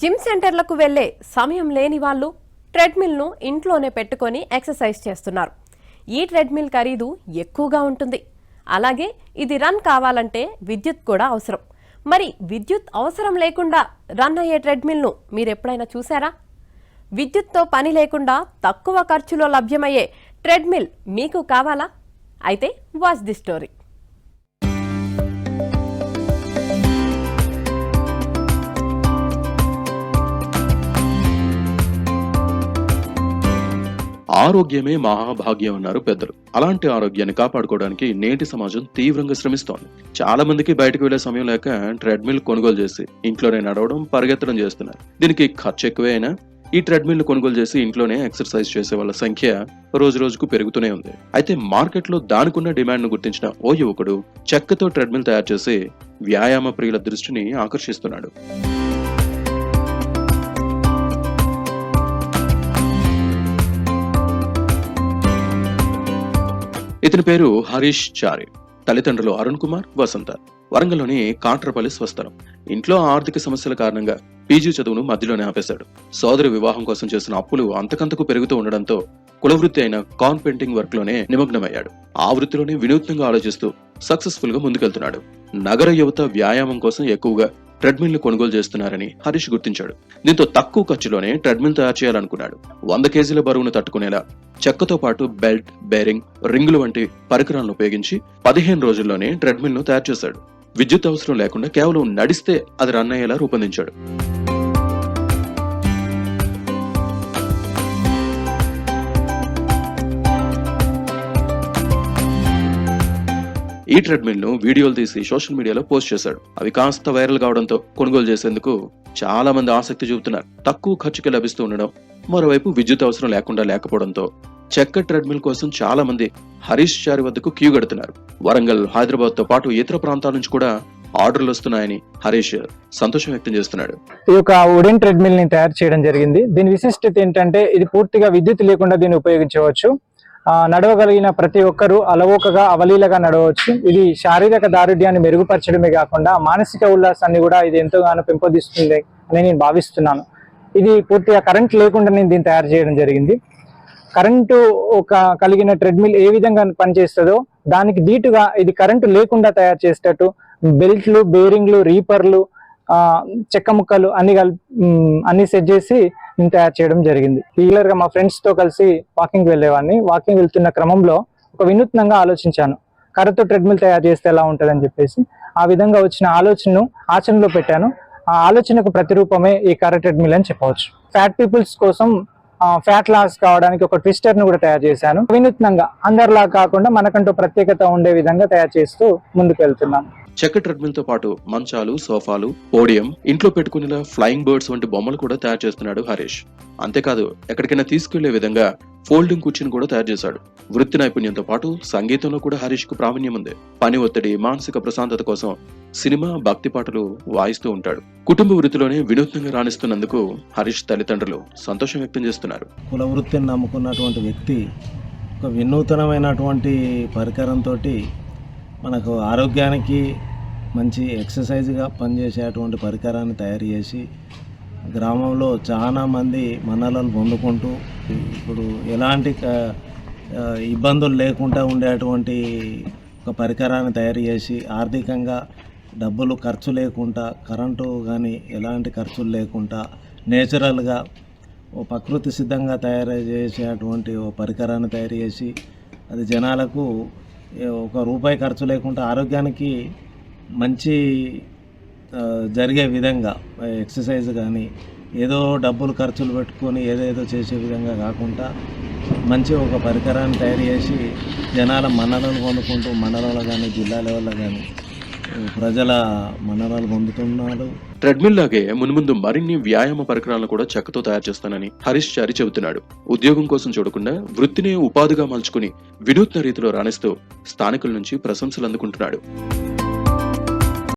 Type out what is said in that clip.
Gym సెంటర్లకు వెళ్లే సమయం లేని వాళ్ళు ట్రెడ్మిల్ను ఇంట్లోనే పెట్టుకొని ఎక్సర్సైజ్ చేస్తున్నారు. ఈ ట్రెడ్మిల్ ఖరీదు ఎక్కువగా ఉంటుంది. అలాగే ఇది రన్ కావాలంటే విద్యుత్ కూడా అవసరం. మరి విద్యుత్ అవసరం లేకుండా రన్ అయ్యే ట్రెడ్మిల్ను మీరెప్పుడైనా చూసారా? విద్యుత్తో పని లేకుండా తక్కువ ఖర్చులో లభ్యమయ్యే ట్రెడ్మిల్ మీకు కావాలా? అయితే వాచ్ ది స్టోరీ. ఆరోగ్యమే మహాభాగ్యం అన్నారు పెద్దలు. అలాంటి ఆరోగ్యాన్ని కాపాడుకోవడానికి నేటి సమాజం తీవ్రంగా శ్రమిస్తోంది. చాలా మందికి బయటకు వెళ్లే సమయం లేక ట్రెడ్మిల్ కొనుగోలు చేసి ఇంట్లోనే నడవడం, పరిగెత్తడం చేస్తున్నారు. దీనికి ఖర్చు ఎక్కువే అయినా ఈ ట్రెడ్మిల్ కొనుగోలు చేసి ఇంట్లోనే ఎక్సర్సైజ్ చేసే వాళ్ళ సంఖ్య రోజు రోజుకు పెరుగుతూనే ఉంది. అయితే మార్కెట్లో దానికున్న డిమాండ్ ను గుర్తించిన ఓ యువకుడు చెక్కతో ట్రెడ్మిల్ తయారు చేసి వ్యాయామ ప్రియుల దృష్టిని ఆకర్షిస్తున్నాడు. ఇతని పేరు హరీష్ చారి. తల్లిదండ్రులు అరుణ్ కుమార్, వసంత. వరంగల్లోని కాట్రపల్లి స్వస్థలం. ఇంట్లో ఆర్థిక సమస్యల కారణంగా పీజీ చదువును మధ్యలోనే ఆపేశాడు. సోదరి వివాహం కోసం చేసిన అప్పులు అంతకంతకు పెరుగుతూ ఉండడంతో కులవృత్తి అయిన కాన్ పెయింటింగ్ వర్క్ లోనే నిమగ్నమయ్యాడు. ఆ వృత్తిలోనే వినూత్నంగా ఆలోచిస్తూ సక్సెస్ఫుల్ గా ముందుకెళ్తున్నాడు. నగర యువత వ్యాయామం కోసం ఎక్కువగా ట్రెడ్మిల్ ను కొనుగోలు చేస్తున్నారని హరీష్ గుర్తించాడు. దీంతో తక్కువ ఖర్చులోనే ట్రెడ్మిల్ తయారు చేయాలనుకున్నాడు. 100 కేజీల బరువును తట్టుకునేలా చెక్కతో పాటు బెల్ట్, బేరింగ్, రింగులు వంటి పరికరాలను ఉపయోగించి 15 రోజుల్లోనే ట్రెడ్మిల్ ను తయారు చేశాడు. విద్యుత్ అవసరం లేకుండా కేవలం నడిస్తే అది రన్ అయ్యేలా రూపొందించాడు. ఈ ట్రెడ్మిల్ ను వీడియోలు తీసి సోషల్ మీడియాలో పోస్ట్ చేశాడు. అవి కాస్త వైరల్ కావడంతో కొనుగోలు చేసేందుకు చాలా మంది ఆసక్తి చూపుతున్నారు. తక్కువ ఖర్చుకి లభిస్తూ ఉండడం, మరోవైపు విద్యుత్ అవసరం లేకపోవడంతో చెక్క ట్రెడ్మిల్ కోసం చాలా మంది హరీష్ చారి వద్దకు క్యూ కడుతున్నారు. వరంగల్, హైదరాబాద్ తో పాటు ఇతర ప్రాంతాల నుంచి కూడా ఆర్డర్లు వస్తున్నాయని హరీష్ సంతోషం వ్యక్తం చేస్తున్నాడు. ఈ యొక్క వుడెన్ ట్రెడ్మిల్ ని తయారు చేయడం జరిగింది. దీని విశిష్టత ఏంటంటే ఇది పూర్తిగా విద్యుత్ లేకుండా దీన్ని ఉపయోగించవచ్చు. నడవగలిగిన ప్రతి ఒక్కరూ అలవోకగా అవలీలగా నడవచ్చు. ఇది శారీరక దారుఢ్యాన్ని మెరుగుపరచడమే కాకుండా మానసిక ఉల్లాసాన్ని కూడా ఇది ఎంతగానో పెంపొందిస్తుంది అని నేను భావిస్తున్నాను. ఇది పూర్తిగా కరెంట్ లేకుండా నేను దీన్ని తయారు చేయడం జరిగింది. కరెంటు కలిగిన ట్రెడ్మిల్ ఏ విధంగా పనిచేస్తుందో దానికి దీటుగా ఇది కరెంటు లేకుండా తయారు చేసేటట్టు బెల్ట్లు, బేరింగ్లు, రీపర్లు, చెక్క ముక్కలు అన్ని సెట్ చేసి నేను తయారు చేయడం జరిగింది. రెగ్యులర్ గా మా ఫ్రెండ్స్ తో కలిసి వాకింగ్ వెళ్ళేవాడిని. వాకింగ్ వెళ్తున్న క్రమంలో ఒక వినూత్నంగా ఆలోచించాను, కర్రతో ట్రెడ్మిల్ తయారు చేస్తే ఎలా ఉంటుందని చెప్పేసి. ఆ విధంగా వచ్చిన ఆలోచనను ఆచరణలో పెట్టాను. ఆ ఆలోచనకు ప్రతిరూపమే ఈ కర్ర ట్రెడ్మిల్ అని చెప్పవచ్చు. ఫ్యాట్ పీపుల్స్ కోసం ఫ్యాట్ లాస్ కావడానికి ఒక ట్విస్టర్ ను కూడా తయారు చేశాను. వినూత్నంగా అందరిలా కాకుండా మనకంటూ ప్రత్యేకత ఉండే విధంగా తయారు చేస్తూ ముందుకు వెళ్తున్నాను. చెక్క ట్రెడ్మిల్ తో పాటు మంచాలు, సోఫాలు, పోడియం, ఇంట్లో పెట్టుకునేలా ఫ్లయింగ్ బర్డ్స్ వంటి బొమ్మలు కూడా తయారు చేస్తున్నాడు హరీష్. అంతేకాదు ఎక్కడికైనా తీసుకెళ్లే విధంగా ఫోల్డింగ్ కుర్చీని కూడా తయారు చేశాడు. వృత్తి నైపుణ్యంతో పాటు సంగీతంలో కూడా హరీష్ కు ప్రావీణ్యం ఉంది. పని ఒత్తిడి, మానసిక ప్రశాంతత కోసం సినిమా, భక్తి పాటలు వాయిస్తూ ఉంటాడు. కుటుంబ వృత్తిలోనే వినూత్నంగా రాణిస్తున్నందుకు హరీష్ తల్లిదండ్రులు సంతోషం వ్యక్తం చేస్తున్నారు. కుల వృత్తిని నమ్ముకున్నటువంటి వ్యక్తి ఒక వినూతనమైనటువంటి పరికరంతో మనకు ఆరోగ్యానికి మంచి ఎక్సర్సైజ్గా పనిచేసేటువంటి పరికరాన్ని తయారు చేసి గ్రామంలో చాలా మంది మన్ననలు పొందుకుంటూ ఇప్పుడు ఎలాంటి ఇబ్బందులు లేకుండా ఉండేటువంటి ఒక పరికరాన్ని తయారు చేసి ఆర్థికంగా డబ్బులు ఖర్చు లేకుండా, కరెంటు కానీ ఎలాంటి ఖర్చులు లేకుండా నేచురల్గా ఓ ప్రకృతి సిద్ధంగా తయారు చేసేటువంటి ఓ పరికరాన్ని తయారు చేసి అది జనాలకు ₹1 ఖర్చు లేకుండా ఆరోగ్యానికి మంచి జరిగే విధంగా ఎక్సర్సైజ్ కానీ ఏదో డబ్బులు ఖర్చులు పెట్టుకొని ఏదేదో చేసే విధంగా కాకుండా మంచి ఒక పరికరాన్ని తయారు చేసి జనాల మన్ననలు పొందుకుంటూ మండలంలో కానీ జిల్లా లెవెల్లో కానీ ప్రజల మన్ననలు పొందుతున్నారు. ట్రెడ్మిల్ లాగే మున్ముందు మరిన్ని వ్యాయామ పరికరాలను కూడా చెక్కతో తయారు చేస్తానని హరీష్ చారి చెబుతున్నాడు. ఉద్యోగం కోసం చూడకుండా వృత్తినే ఉపాధిగా మలుచుకుని వినూత్న రీతిలో రాణిస్తూ స్థానికుల నుంచి ప్రశంసలు అందుకుంటున్నాడు.